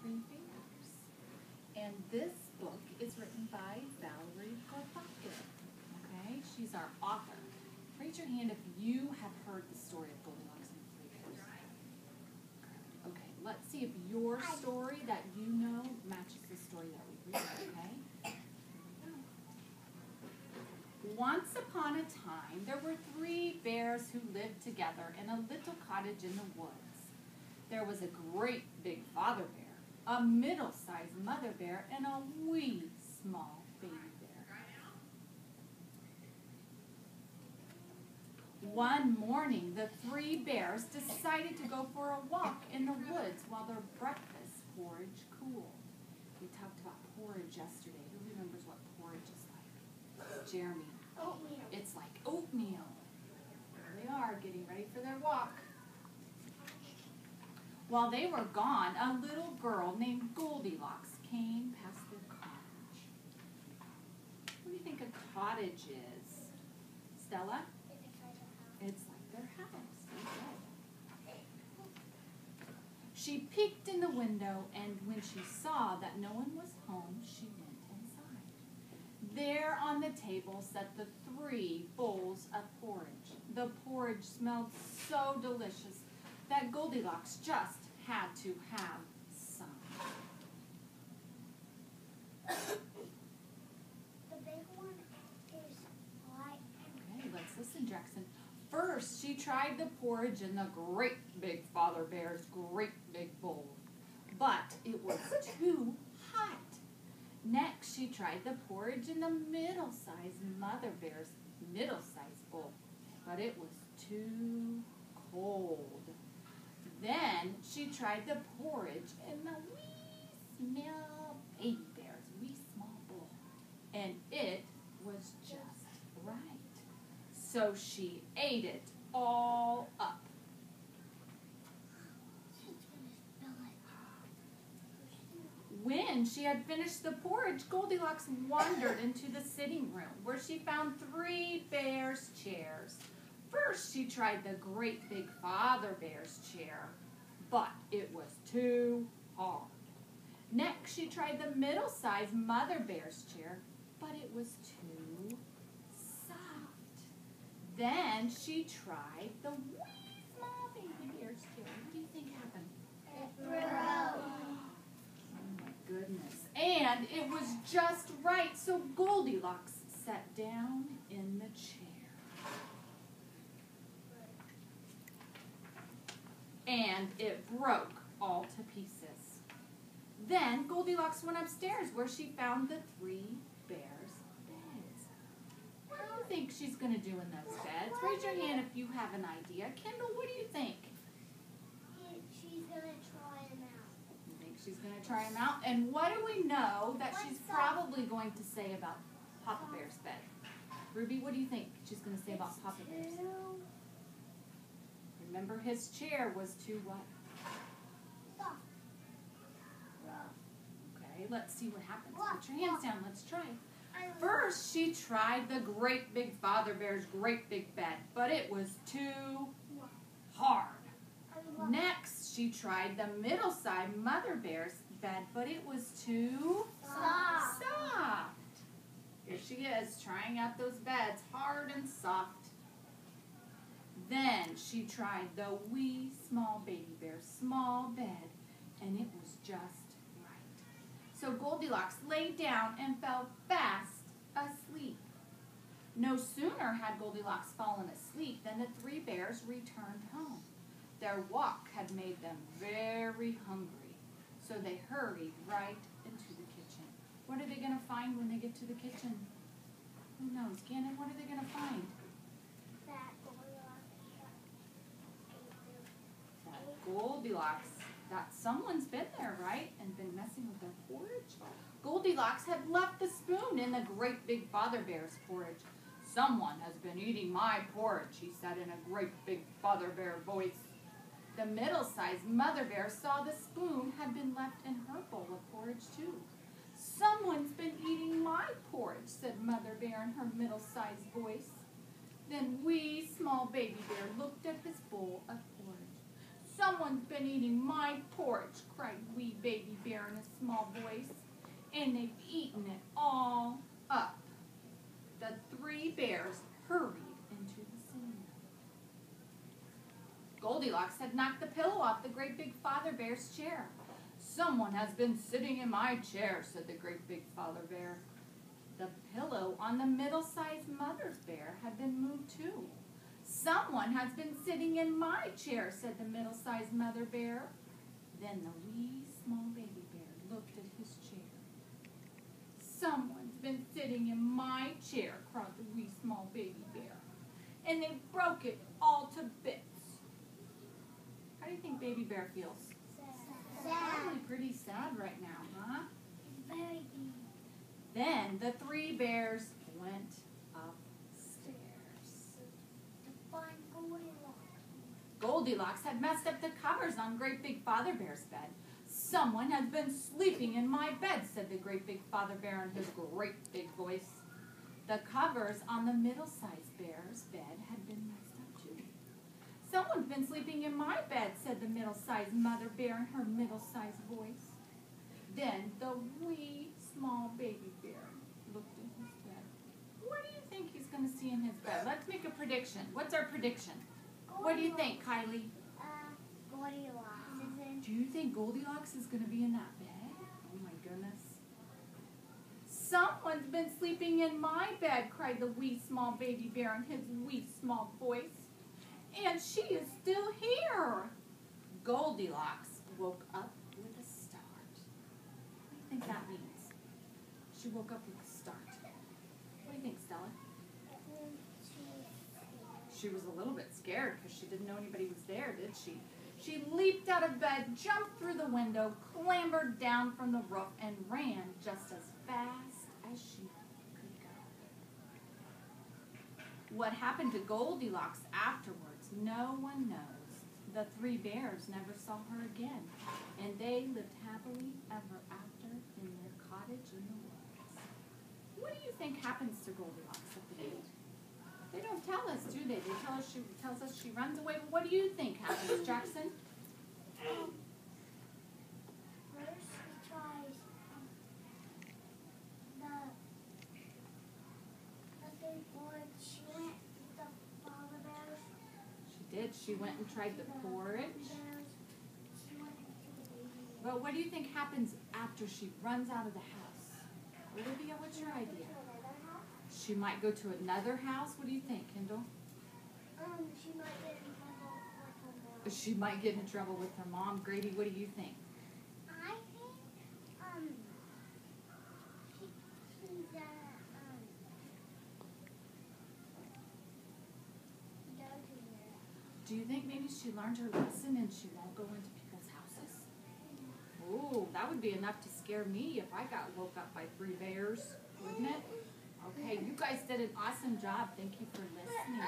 Three Bears. And this book is written by Goldilocks. Okay, she's our author. Raise your hand if you have heard the story of Goldilocks and the Three Bears. Okay, let's see if your story that you know matches the story that we read, okay? Once upon a time, there were 3 bears who lived together in a little cottage in the woods. There was a great big father bear, a middle-sized mother bear, and a wee small baby bear. One morning, the 3 bears decided to go for a walk in the woods while their breakfast porridge cooled. We talked about porridge yesterday. Who remembers what porridge is like? Jeremy. Oatmeal. It's like oatmeal. There they are, getting ready for their walk. While they were gone, a little girl named Goldilocks came past their cottage. What do you think a cottage is? Stella? It's like their house. Okay. She peeked in the window, and when she saw that no one was home, she went inside. There on the table sat the 3 bowls of porridge. The porridge smelled so delicious that Goldilocks just had to have some. The big one is white. Okay, let's listen, Jackson. First, she tried the porridge in the great big father bear's great big bowl, but it was too hot. Next, she tried the porridge in the middle-sized mother bear's middle-sized bowl, but it was too cold. Then she tried the porridge in the wee small baby bear's wee small bowl, and it was just right. So she ate it all up. When she had finished the porridge, Goldilocks wandered into the sitting room, where she found 3 bears' chairs. First, she tried the great big father bear's chair, but it was too hard. Next, she tried the middle-sized mother bear's chair, but it was too soft. Then she tried the wee small baby bear's chair. What do you think happened? It broke. Oh my goodness. And it was just right, so Goldilocks sat down in the chair. And it broke all to pieces. Then Goldilocks went upstairs, where she found the 3 bears' beds. What do you think she's going to do in those beds? Raise your hand if you have an idea. Kendall, what do you think? She's going to try them out. You think she's going to try them out? And what do we know that she's probably going to say about Papa Bear's bed? Ruby, what do you think she's going to say about Papa Bear's? Remember, his chair was too what? Soft. Okay, let's see what happens. Put your hands down. Let's try. First, First, she tried the great big father bear's great big bed, but it was too hard. Next, she tried the middle-sized mother bear's bed, but it was too soft. Here she is, trying out those beds, hard and soft. Then she tried the wee small baby bear's small bed, and it was just right. So Goldilocks lay down and fell fast asleep. No sooner had Goldilocks fallen asleep than the 3 bears returned home. Their walk had made them very hungry, so they hurried right into the kitchen. What are they going to find when they get to the kitchen? Who knows? Gannon, what are they going to find? Goldilocks, that someone's been there, right? And been messing with their porridge. Goldilocks had left the spoon in the great big father bear's porridge. Someone has been eating my porridge, she said in a great big father bear voice. The middle-sized mother bear saw the spoon had been left in her bowl of porridge too. Someone's been eating my porridge, said Mother Bear in her middle-sized voice. Then wee small baby bear looked at his bowl of porridge. Someone's been eating my porridge, cried wee baby bear in a small voice, and they've eaten it all up. The three bears hurried into the sitting room. Goldilocks had knocked the pillow off the great big father bear's chair. Someone has been sitting in my chair, said the great big father bear. The pillow on the middle-sized mother's bear had been moved too. Someone has been sitting in my chair, said the middle-sized mother bear. Then the wee small baby bear looked at his chair. Someone's been sitting in my chair, cried the wee small baby bear. And they broke it all to bits. How do you think baby bear feels? Probably pretty sad right now, huh? Very. Then the three bears went upstairs. To find Goldilocks. Goldilocks had messed up the covers on great big father bear's bed. Someone has been sleeping in my bed, said the great big father bear in his great big voice. The covers on the middle-sized bear's bed had been messed up too. Someone's been sleeping in my bed, said the middle-sized mother bear in her middle-sized voice. Then the wee small baby bear looked in his bed. What do you think he's going to see in his bed? Let's make a prediction. What's our prediction? What do you think, Kylie? Goldilocks. Do you think Goldilocks is going to be in that bed? Oh my goodness. Someone's been sleeping in my bed, cried the wee small baby bear in his wee small voice. And she is still here. Goldilocks woke up with a start. What do you think that means? She woke up with a start. What do you think, Stella? She was a little bit scared because she didn't know anybody was there, did she? She leaped out of bed, jumped through the window, clambered down from the roof, and ran just as fast as she could go. What happened to Goldilocks afterwards, no one knows. The three bears never saw her again, and they lived happily ever after in their cottage in the woods. What do you think happens to Goldilocks at the end? They don't tell us, do they? They tells us she runs away. But what do you think happens, Jackson? First she tries the big porridge. She went with the father bears. She did. She went and tried the porridge. She went into the baby bear. Well, what do you think happens after she runs out of the house? Olivia, what's your idea? She might go to another house. What do you think, Kendall? She might get in trouble with her mom. She might get in trouble with her mom. Grady, what do you think? I think she's Do you think maybe she learned her lesson and she won't go into people's houses? Ooh, that would be enough to scare me if I got woke up by three bears, wouldn't it? Okay, you guys did an awesome job. Thank you for listening.